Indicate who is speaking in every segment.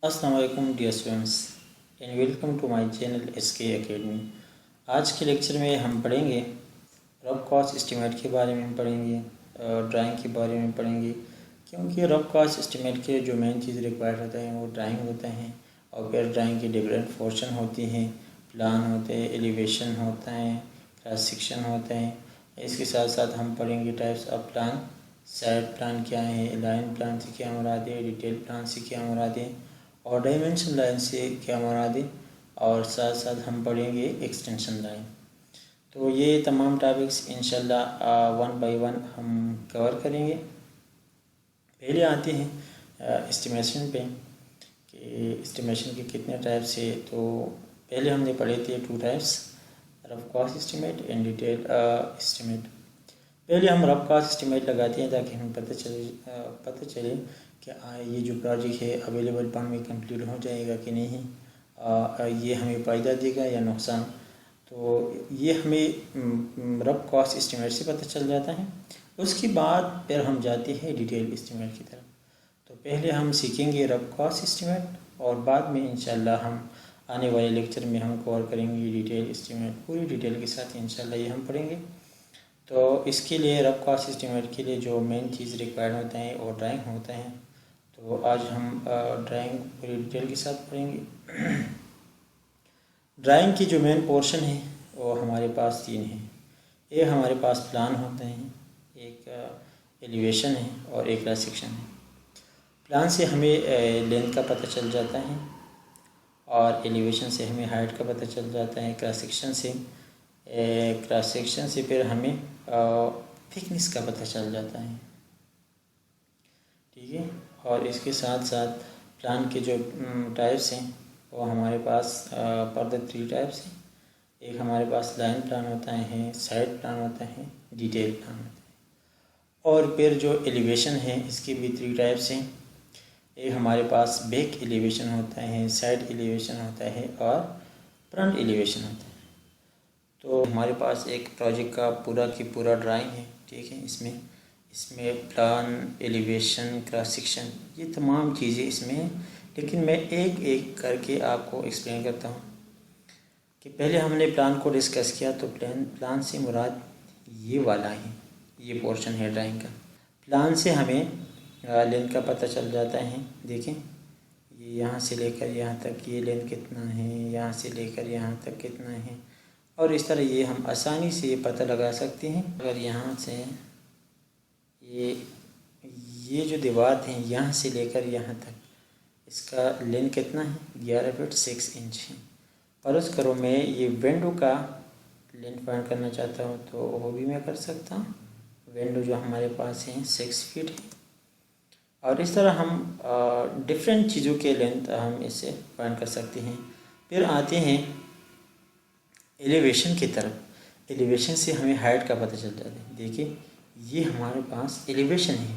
Speaker 1: अस्सलाम वालेकुम dear students and welcome to my channel SK academy. आज के लेक्चर में हम पढ़ेंगे रफ कॉस्ट एस्टीमेट के बारे में हम पढ़ेंगे, ड्राइंग के बारे में पढ़ेंगे, क्योंकि रफ कॉस्ट एस्टीमेट के जो मेन चीज़ रिक्वायर्ड होता है वो ड्राइंग होते हैं। और फिर ड्राइंग की डिफरेंट पोर्शन होती हैं, प्लान होते हैं, एलिवेशन होता है, क्रॉस सेक्शन होते हैं। इसके साथ साथ हम पढ़ेंगे types of plan, side plan क्या है, लाइन प्लान से क्या मुराद है, डिटेल प्लान से क्या मुराद है और डायमेंशन लाइन से क्या मुराद है, और साथ साथ हम पढ़ेंगे एक्सटेंशन लाइन। तो ये तमाम टॉपिक्स इंशाल्लाह वन बाय वन हम कवर करेंगे। पहले आते हैं एस्टिमेशन पे कि एस्टिमेशन के कितने टाइप्स है। तो पहले हमने पढ़े थे 2 types, rough cost estimate and detail estimate. पहले हम रफ कॉस्ट एस्टिमेट लगाते हैं ताकि हमें पता चले कि ये जो प्रोजेक्ट है अवेलेबल फंड में कंप्लीट हो जाएगा कि नहीं, ये हमें फ़ायदा देगा या नुकसान। तो ये हमें रफ कॉस्ट एस्टिमेट से पता चल जाता है। उसके बाद फिर हम जाते हैं डिटेल एस्टिमेट की तरफ। तो पहले हम सीखेंगे रफ कॉस्ट एस्टिमेट और बाद में इंशाल्लाह हम आने वाले लेक्चर में हम कवर करेंगे डिटेल एस्टिमेट, पूरी डिटेल के साथ इंशाल्लाह ये हम पढ़ेंगे। तो इसके लिए रफ कॉस्ट एस्टिमेट के लिए जो मेन चीज़ रिक्वायर्ड होते हैं वो ड्राइंग होते हैं। तो आज हम ड्राइंग पूरी डिटेल के साथ पढ़ेंगे। ड्राइंग की जो मेन पोर्शन है वो हमारे पास 3 है। एक हमारे पास प्लान होते हैं, एक एलिवेशन है और एक क्रॉस सेक्शन है। प्लान से हमें लेंथ का पता चल जाता है और एलिवेशन से हमें हाइट का पता चल जाता है। क्रॉस सेक्शन से फिर हमें थिकनेस का पता चल जाता है, ठीक है। और इसके साथ साथ प्लान के जो टाइप्स हैं वो हमारे पास फर्दर 3 टाइप्स हैं। एक हमारे पास लाइन प्लान होता है, साइड प्लान होता है, डिटेल प्लान होता है। और फिर जो एलिवेशन है इसके भी 3 टाइप्स हैं। एक हमारे पास बैक एलिवेशन होता है, साइड एलिवेशन होता है और फ्रंट एलिवेशन होता है। तो हमारे पास एक प्रोजेक्ट का पूरा की पूरा ड्राइंग है, ठीक है। इसमें प्लान, एलिवेशन, क्रॉस सेक्शन, ये तमाम चीज़ें इसमें हैं। लेकिन मैं एक एक करके आपको एक्सप्लेन करता हूँ कि पहले हमने प्लान को डिस्कस किया। तो प्लान से मुराद ये वाला है, ये पोर्शन है ड्राइंग का। प्लान से हमें लेंथ का पता चल जाता है। देखें, ये यहाँ से लेकर यहाँ तक ये लेंथ कितना है, यहाँ से लेकर यहाँ तक कितना है, और इस तरह ये हम आसानी से ये पता लगा सकते हैं। अगर यहाँ से ये जो दीवार है यहाँ से लेकर यहाँ तक इसका लेंथ कितना है, 11 फीट 6 इंच है। और उस करो मैं ये विंडो का लेंथ फाइंड करना चाहता हूँ तो वो भी मैं कर सकता हूँ। विंडो जो हमारे पास है 6 फीट है। और इस तरह हम डिफरेंट चीज़ों के लेंथ हम इससे फाइंड कर सकते हैं। फिर आते हैं एलिवेशन की तरफ। एलिवेशन से हमें हाइट का पता चल जाता है। देखिए, ये हमारे पास एलिवेशन है,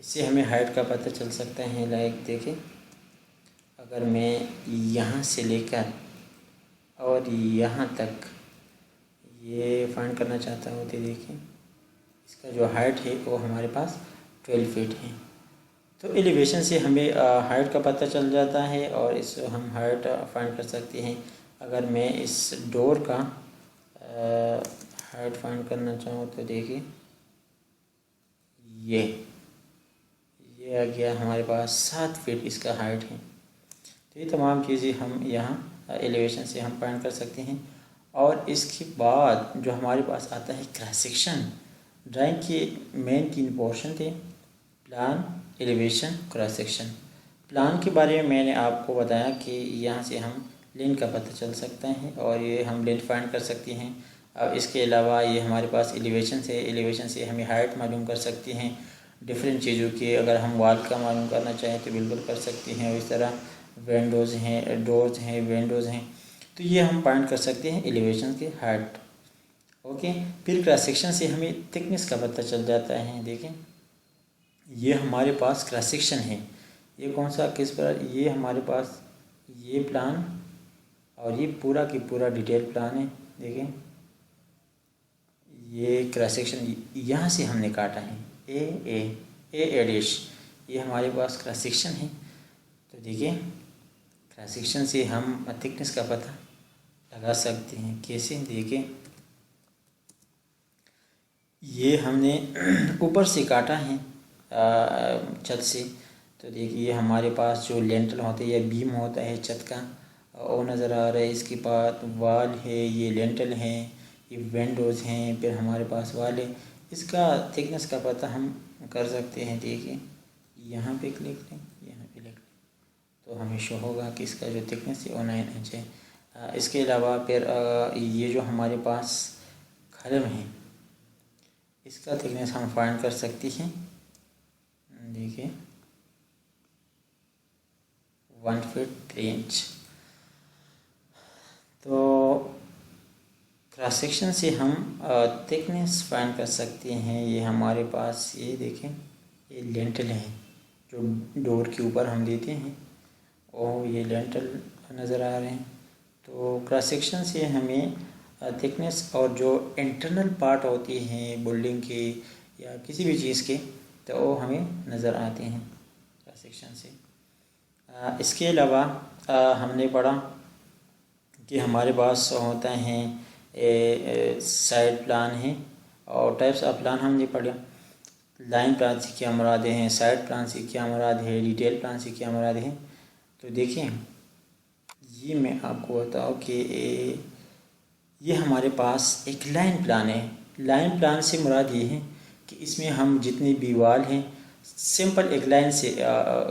Speaker 1: इससे हमें हाइट का पता चल सकता है। लाइक देखिए, अगर मैं यहाँ से लेकर और यहाँ तक ये फाइंड करना चाहता हूँ तो देखिए इसका जो हाइट है वो हमारे पास 12 फीट है। तो एलिवेशन से हमें हाइट का पता चल जाता है और इससे हम हाइट फाइंड कर सकते हैं। अगर मैं इस डोर का हाइट फाइंड करना चाहूँ तो देखिए ये आ गया हमारे पास 7 फीट इसका हाइट है। तो ये तमाम चीज़ें हम यहाँ एलिवेशन से हम फाइंड कर सकते हैं। और इसके बाद जो हमारे पास आता है क्रॉस सेक्शन। ड्राइंग के मेन 3 पोर्शन थे, plan, elevation, cross section. Plan के बारे में मैंने आपको बताया कि यहाँ से हम लेंथ का पता चल सकता है और ये हम लेंथ फाइंड कर सकते हैं। अब इसके अलावा ये हमारे पास एलिवेशन से हमें हाइट मालूम कर सकते हैं डिफरेंट चीज़ों की। अगर हम वॉल का मालूम करना चाहें तो बिल्कुल कर सकते हैं। और इस तरह विंडोज़ हैं, डोर्स हैं, विंडोज़ हैं, तो ये हम फाइंड कर सकते हैं एलिवेशन के हाइट। ओके, फिर क्रॉस सेक्शन से हमें थिकनेस का पता चल जाता है। देखें, ये हमारे पास क्रॉस सेक्शन है। ये कौन सा, किस पर, ये हमारे पास ये प्लान और ये पूरा की पूरा डिटेल प्लान है। देखें, ये क्रॉस सेक्शन यहाँ से हमने काटा है, ए डैश, ये हमारे पास क्रॉस सेक्शन है। तो देखिए क्रॉस सेक्शन से हम थिकनेस का पता लगा सकते हैं। कैसे? देखिए ये हमने ऊपर से काटा है छत से, तो देखिए हमारे पास जो लेंटल होता है या बीम होता है छत का वो नज़र आ रहा है। इसके बाद वाल है, ये लेंटल है, ये विंडोज़ हैं, फिर हमारे पास वाल है। इसका थिकनेस का पता हम कर सकते हैं। देखिए यहाँ पे क्लिक करें, यहाँ पे क्लिक करें तो हमें शो होगा कि इसका जो थिकनेस है वो 9 इंच है। इसके अलावा फिर ये जो हमारे पास कॉलम है इसका थिकनेस हम फाइंड कर सकते हैं। देखिए 1 फीट 3 इंच। तो क्रॉस सेक्शन से हम थिकनेस फाइंड कर सकते हैं। ये हमारे पास ये देखें, ये लेंटल है जो डोर के ऊपर हम देते हैं और ये लेंटल नज़र आ रहे हैं। तो क्रॉस सेक्शन से हमें थिकनेस और जो इंटरनल पार्ट होती हैं बिल्डिंग के या किसी भी चीज़ के, तो वो हमें नज़र आते हैं क्रॉस सेक्शन से। इसके अलावा हमने पढ़ा कि हमारे पास होता है साइड प्लान है और टाइप्स ऑफ प्लान हमने पढ़ा। लाइन प्लान से क्या मुराद हैं, साइड प्लान से क्या मुराद है, डिटेल प्लान से क्या मुराद है। तो देखिए ये मैं आपको बताऊँ कि ये हमारे पास एक लाइन प्लान है। लाइन प्लान से मुराद ये है कि इसमें हम जितनी भी वाल हैं सिंपल एक लाइन से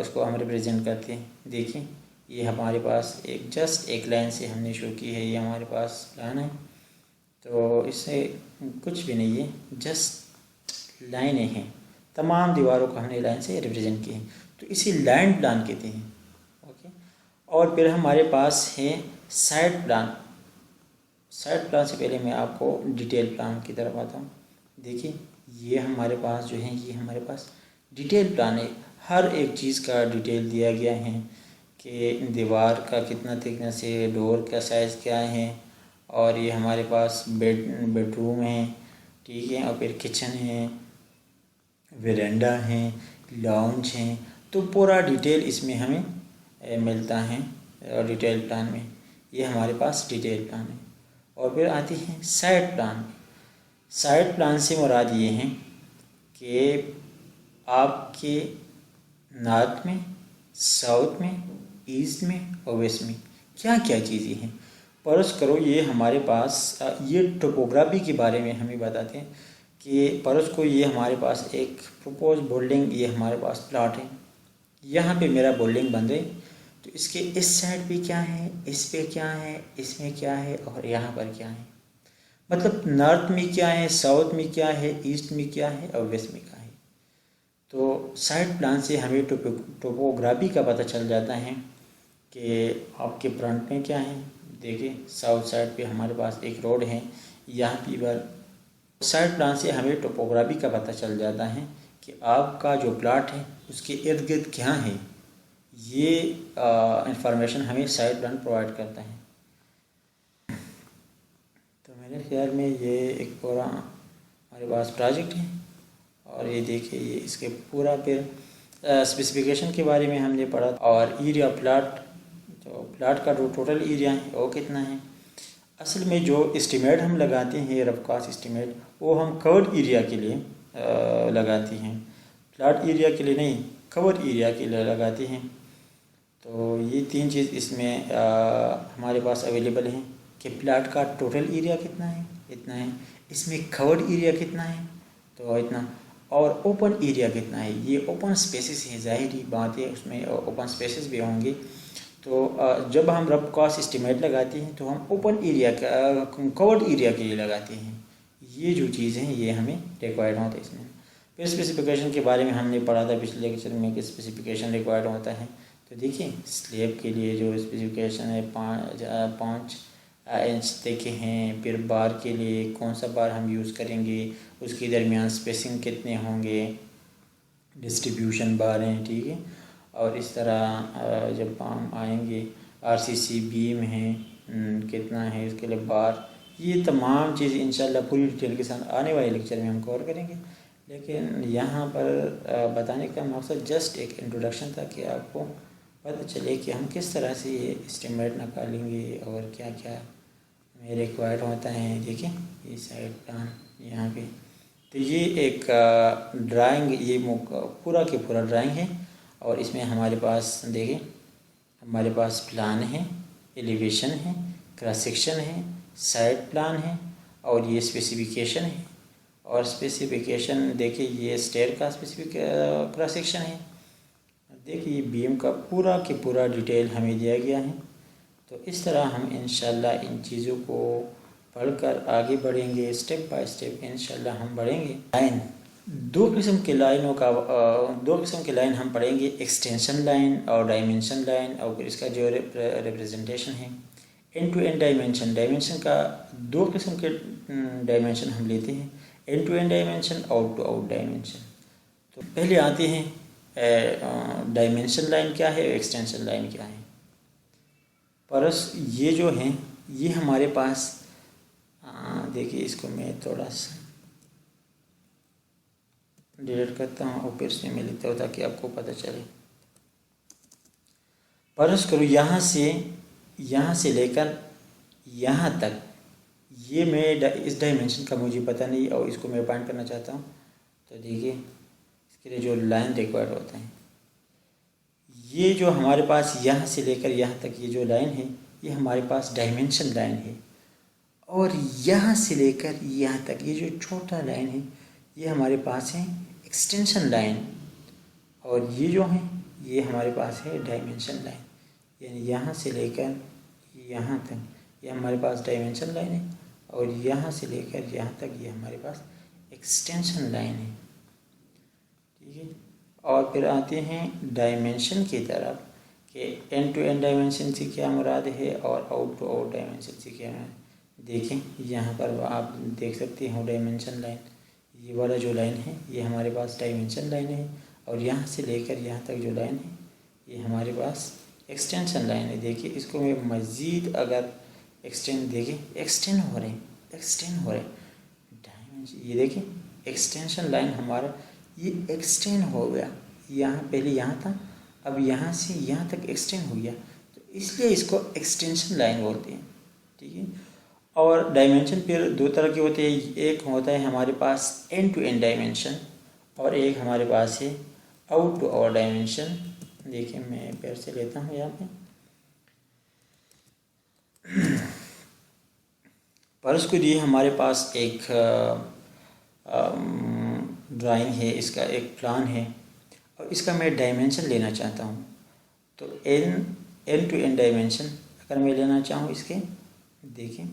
Speaker 1: उसको हम रिप्रेजेंट करते हैं। देखिए ये हमारे पास एक जस्ट एक लाइन से हमने शो की है, ये हमारे पास प्लान है। तो इससे कुछ भी नहीं है, जस्ट लाइनें हैं, तमाम दीवारों को हमने लाइन से रिप्रेजेंट की है, तो इसी लाइन प्लान कहते हैं। ओके, और फिर हमारे पास है साइड प्लान। साइड प्लान से पहले मैं आपको डिटेल प्लान की तरफ आता हूँ। देखिए ये हमारे पास जो है ये हमारे पास डिटेल प्लान है। हर एक चीज़ का डिटेल दिया गया है कि दीवार का कितना थिकनेस है, डोर का साइज़ क्या है, और ये हमारे पास बेडरूम है, ठीक है, और फिर किचन है, वेरांडा है, लाउंज है। तो पूरा डिटेल इसमें हमें मिलता है डिटेल प्लान में। ये हमारे पास डिटेल प्लान है। और फिर आती है साइड प्लान। साइड प्लान से मुराद ये है कि आपके नॉर्थ में, साउथ में, ईस्ट में और वेस्ट में क्या क्या चीज़ें हैं। फर्ज करो ये हमारे पास ये टोपोग्राफी के बारे में हमें बताते हैं कि फर्ज को ये हमारे पास एक प्रपोज बिल्डिंग, ये हमारे पास प्लॉट है, यहाँ पे मेरा बिल्डिंग बन रही, तो इसके इस साइड पे क्या है, इस पे क्या है, इसमें क्या है और यहाँ पर क्या है। मतलब नॉर्थ में क्या है, साउथ में क्या है, ईस्ट में क्या है और वेस्ट में क्या है। तो साइड प्लान से हमें टोपोग्राफी का पता चल जाता है कि आपके फ्रंट में क्या है। देखिए साउथ साइड पे हमारे पास एक रोड है, यहाँ पे पर साइड प्लान से हमें टोपोग्राफी का पता चल जाता है कि आपका जो प्लाट है उसके इर्द गिर्द क्या है। ये इंफॉर्मेशन हमें साइड प्लान प्रोवाइड करता है। तो मेरे ख्याल में ये एक पूरा हमारे पास प्रोजेक्ट है। और ये देखिए ये इसके पूरा फिर स्पेसिफिकेशन के बारे में हमने पढ़ा, और एरिया प्लाट, जो प्लाट का जो टोटल एरिया है वो कितना है। असल में जो एस्टिमेट हम लगाते हैं रफ कॉस्ट एस्टिमेट, वो हम कवर्ड एरिया के लिए लगाते हैं, प्लाट एरिया के लिए नहीं, कवर एरिया के लिए लगाते हैं। तो ये तीन चीज़ इसमें हमारे पास अवेलेबल हैं कि प्लाट का टोटल एरिया कितना है, इतना है, इसमें कवर्ड एरिया कितना है तो इतना, और ओपन एरिया कितना है। ये ओपन स्पेसेस है, ज़ाहिरी बात है उसमें ओपन स्पेसेस भी होंगे। तो जब हम रफ कॉस्ट एस्टिमेट लगाते हैं तो हम ओपन एरिया का कवर्ड एरिया के लिए लगाते हैं। ये जो चीज़ हैं ये हमें रिक्वायर्ड होता है इसमें। फिर स्पेसिफिकेशन के बारे में हमने पढ़ा था पिछले लेक्चर में कि स्पेसिफिकेशन रिक्वायर्ड होता है। तो देखिए स्लैब के लिए जो स्पेसिफिकेशन है 5 इंच देखे हैं। फिर बार के लिए कौन सा बार हम यूज़ करेंगे, उसके दरमियान स्पेसिंग कितने होंगे, डिस्ट्रीब्यूशन बार हैं, ठीक है। और इस तरह जब हम आएंगे आरसीसी बीम है कितना है, इसके लिए बार, ये तमाम चीज़ इंशाल्लाह पूरी डिटेल के साथ आने वाले लेक्चर में हम कवर करेंगे। लेकिन यहाँ पर बताने का मकसद जस्ट एक इंट्रोडक्शन था कि आपको पता चले कि हम किस तरह से ये एस्टिमेट निकालेंगे और क्या क्या हमें रिक्वायर्ड होता है। देखिए ये साइड प्लान यहाँ पे, तो ये एक ड्राइंग, ये पूरा के पूरा ड्राइंग है। और इसमें हमारे पास देखिए, हमारे पास प्लान है, एलिवेशन है, क्रॉस सेक्शन है, साइड प्लान है और ये स्पेसिफिकेशन है। और स्पेसिफिकेशन देखिए, ये स्टेयर का स्पेसिफिक क्रॉस सेक्शन है। देखिए ये बीम का पूरा के पूरा डिटेल हमें दिया गया है। तो इस तरह हम इंशाल्लाह इन चीज़ों को पढ़कर आगे बढ़ेंगे, स्टेप बाय स्टेप इंशाल्लाह हम बढ़ेंगे। लाइन, दो किस्म के लाइनों का दो किस्म के लाइन हम पढ़ेंगे, एक्सटेंशन लाइन और डायमेंशन लाइन। और फिर इसका जो रिप्रेजेंटेशन है end to end dimension. Dimension का दो किस्म के डायमेंशन हम लेते हैं, end to end dimension, out to out dimension. तो पहले आते हैं डायमेंशन लाइन क्या है, एक्सटेंशन लाइन क्या है। परस ये जो हैं ये हमारे पास, देखिए इसको मैं थोड़ा सा डिलीट करता हूँ और फिर से मैं लिखता हूँ ताकि आपको पता चले। परस करो यहाँ से लेकर यहाँ तक, ये मैं इस डायमेंशन का मुझे पता नहीं और इसको मैं फाइंड करना चाहता हूँ। तो देखिए इसके लिए जो लाइन रिक्वायर्ड होता है, ये जो हमारे पास यहाँ से लेकर यहाँ तक ये जो लाइन है ये हमारे पास डायमेंशन लाइन है। और यहाँ से लेकर यहाँ तक ये जो छोटा लाइन है ये हमारे पास है एक्सटेंशन लाइन। और ये जो है ये हमारे पास है डायमेंशन लाइन, यानी यहाँ से लेकर यहाँ तक ये हमारे पास डायमेंशन लाइन है और यहाँ से लेकर यहाँ तक ये हमारे पास एक्सटेंशन लाइन है। ठीक है, और फिर आते हैं डायमेंशन की तरफ कि एंड टू एंड डायमेंशन से क्या मुराद है और आउट टू आउट डायमेंशन से क्या है। देखें यहाँ पर आप देख सकते हो डायमेंशन लाइन, ये वाला जो लाइन है ये हमारे पास डायमेंशन लाइन है और यहाँ से लेकर यहाँ तक जो लाइन है ये हमारे पास एक्सटेंशन लाइन है। देखिए इसको मैं मज़ीद अगर एक्सटेंड, देखिए एक्सटेंड हो रहे डायमेंशन, ये देखिए एक्सटेंशन लाइन हमारा ये एक्सटेंड हो गया। यहाँ पहले यहाँ था, अब यहाँ से यहाँ तक एक्सटेंड हो गया, तो इसलिए इसको एक्सटेंशन लाइन बोलते हैं। ठीक है, और डायमेंशन फिर दो तरह के होते हैं, एक होता है हमारे पास एंड टू एंड डायमेंशन और एक हमारे पास है आउट टू आउट डायमेंशन। देखिए मैं फिर से लेता हूँ यहाँ पे, पर उसके लिए हमारे पास एक ड्राइंग है, इसका एक प्लान है और इसका मैं डायमेंशन लेना चाहता हूँ। तो एन टू एन डायमेंशन अगर मैं लेना चाहूँ इसके, देखें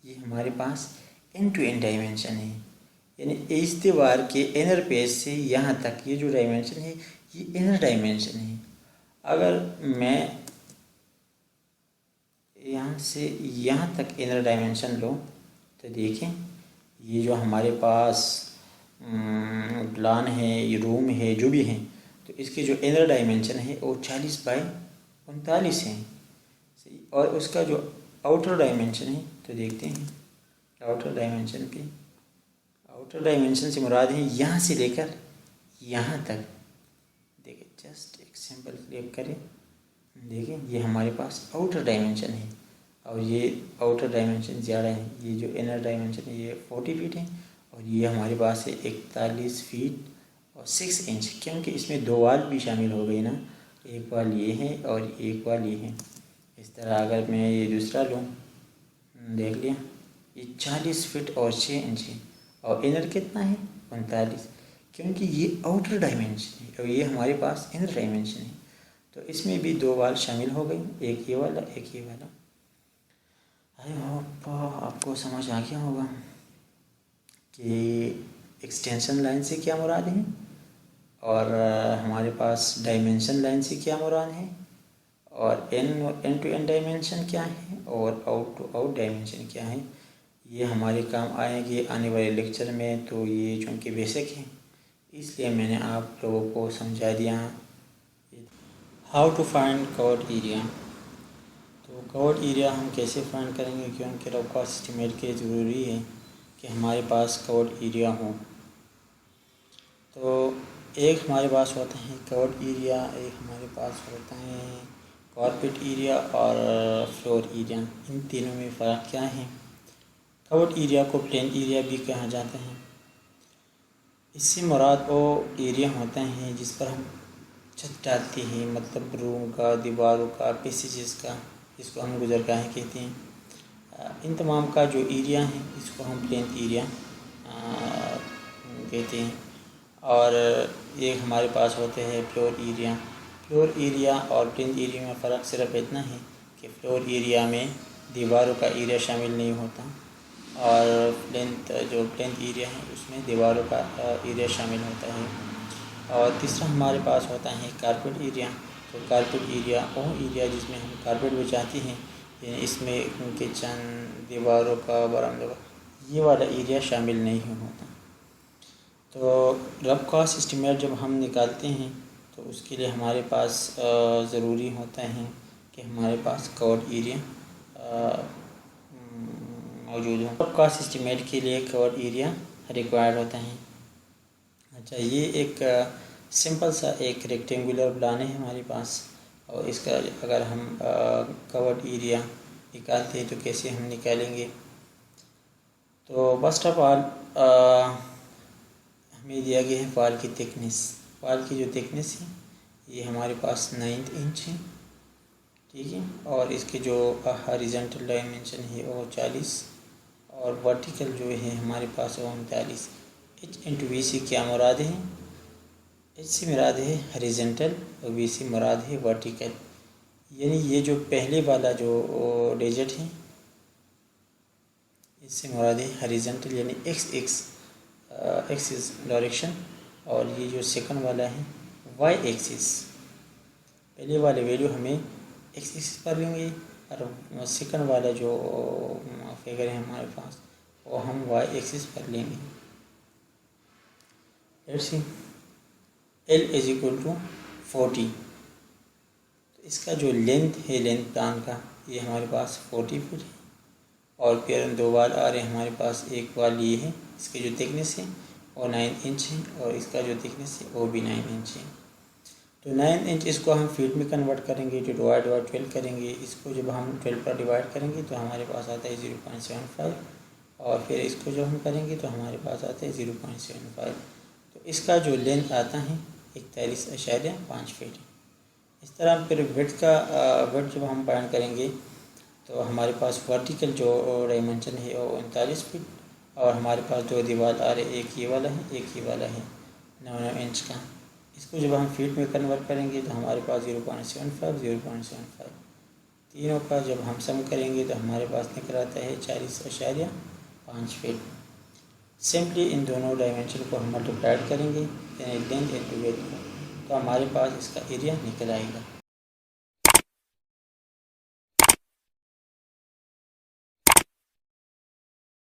Speaker 1: ये हमारे पास एन टू एन डायमेंशन है, यानी इस दीवार के इनर पेज से यहाँ तक ये जो डायमेंशन है ये इनर डायमेंशन है। अगर मैं यहाँ से यहाँ तक इनर डायमेंशन लो तो देखें ये जो हमारे पास प्लान है, ये रूम है, जो भी है, तो इसके जो इनर डायमेंशन है वो 40 बाई 39 है। और उसका जो आउटर डायमेंशन है तो देखते हैं आउटर डायमेंशन पे, आउटर डायमेंशन से मुराद है यहाँ से लेकर यहाँ तक। देखिए जस्ट एक सिंपल क्लिक करें, देखिए ये हमारे पास आउटर डायमेंशन है और ये आउटर डायमेंशन ज़्यादा है। ये जो इनर डायमेंशन है ये 40 फीट है और ये हमारे पास है 41 फीट और 6 इंच, क्योंकि इसमें दो वाल भी शामिल हो गई ना, एक वाल ये है और एक वाल ये है। इस तरह अगर मैं ये दूसरा लूँ, देख लिया ये 40 फीट और 6 इंच है और इनर कितना है 39, क्योंकि ये आउटर डायमेंशन है और ये हमारे पास इनर डायमेंशन है। तो इसमें भी दो वाल शामिल हो गई, एक ये वाला एक ये वाला। आई होप आपको समझ आ गया होगा कि एक्सटेंशन लाइन से क्या मुराद है और हमारे पास डायमेंशन लाइन से क्या मुराद है और एन टू एन डायमेंशन क्या है और आउट टू आउट डायमेंशन क्या है। ये हमारे काम आएंगे आने वाले लेक्चर में। तो ये चूँकि बेसिक है इसलिए मैंने आप लोगों को समझा दिया how to find covered area. तो कवर्ड एरिया हम कैसे फाइंड करेंगे, क्योंकि रफ कॉस्ट एस्टीमेट के ज़रूरी है कि हमारे पास कवर्ड एरिया हो। तो एक हमारे पास होता है कवर्ड एरिया, एक हमारे पास होता है कारपेट एरिया और फ्लोर एरिया। इन तीनों में फ़र्क क्या है? कवर्ड एरिया को प्लेन एरिया भी कहा जाता है। इससे मुराद वो एरिया होता है जिस पर हम छत डालते हैं, मतलब रूम का, दीवारों का, पैसेजेस का, जिसको हम गुजरगाहें कहते हैं। इन तमाम का जो एरिया है इसको हम प्लेन एरिया कहते हैं। और एक हमारे पास होते हैं फ्लोर एरिया। फ्लोर एरिया और प्लेन एरिया में फ़र्क सिर्फ इतना है कि फ्लोर एरिया में दीवारों का एरिया शामिल नहीं होता और जो प्लेन एरिया है उसमें दीवारों का एरिया शामिल होता है। और तीसरा हमारे पास होता है कारपेट एरिया। तो कारपेट एरिया वो एरिया जिसमें हम कारपेट बिछाते हैं, इसमें किचन, दीवारों का, बरामदों का, ये वाला एरिया शामिल नहीं होता। तो रफ कॉस्ट एस्टीमेट जब हम निकालते हैं तो उसके लिए हमारे पास ज़रूरी होता है कि हमारे पास कवर्ड एरिया मौजूद हो। रफ कॉस्ट एस्टीमेट के लिए कवर्ड एरिया रिक्वायर्ड होता है। अच्छा, ये एक सिंपल सा एक रेक्टेंगुलर प्लान है हमारे पास, और इसका अगर हम कवर्ड एरिया निकालते हैं तो कैसे हम निकालेंगे? तो फर्स्ट ऑफ ऑल हमें दिया गया है वॉल की थिकनेस। वॉल की जो थिकनेस है ये हमारे पास 9 इंच है, ठीक है। और इसके जो हॉरिजॉन्टल डायमेंशन है वो 40 और वर्टिकल जो है हमारे पास वो 39। एच इंटू वी से क्या मुराद है? एच से मुराद है हॉरिजॉन्टल और वी से मुराद है वर्टिकल। यानी ये जो पहले वाला जो डिजिट है इससे मुराद है हॉरिजॉन्टल यानी एक्सिस डायरेक्शन, और ये जो सेकंड वाला है वाई एक्सिस। पहले वाले वैल्यू हमें एक्स एक्सिस पर लेंगे और सेकंड वाला जो फिगर है हमारे पास वो हम वाई एक्सिस पर लेंगे। Let's see L is equal to 40। तो इसका जो लेंथ है, लेंथ प्लान का, ये हमारे पास 40 फीट है। और फिर दो वाल आ रहे हैं हमारे पास। एक वाल ये है, इसकी जो थिकनेस है वो 9 इंच है और इसका जो थिकनेस है वो भी 9 इंच है। तो 9 इंच इसको हम फीट में कन्वर्ट करेंगे, जो डिवाइड 12 करेंगे। इसको जब हम 12 पर डिवाइड करेंगे तो हमारे पास आता है 0.75, और फिर इसको जब हम करेंगे तो हमारे पास आता है 0.75। तो इसका जो लेंथ आता है 41.5 फीट। इस तरह फिर विड्थ जब हम फाइंड करेंगे तो हमारे पास वर्टिकल जो डायमेंशन है वो 39 फीट, और हमारे पास दो दीवार आ रहे, एक ये वाला है, एक ये वाला है 9 इंच का। इसको जब हम फीट में कन्वर्ट करेंगे तो हमारे पास 0.75 तीनों का जब हम सम करेंगे तो हमारे पास निकल आता है 40.5 फीट। सिंपली इन दोनों डायमेंशन को हम मल्टीप्लाइड करेंगे यानी लेंथ इंटू विड्थ, तो हमारे पास इसका एरिया निकल आएगा।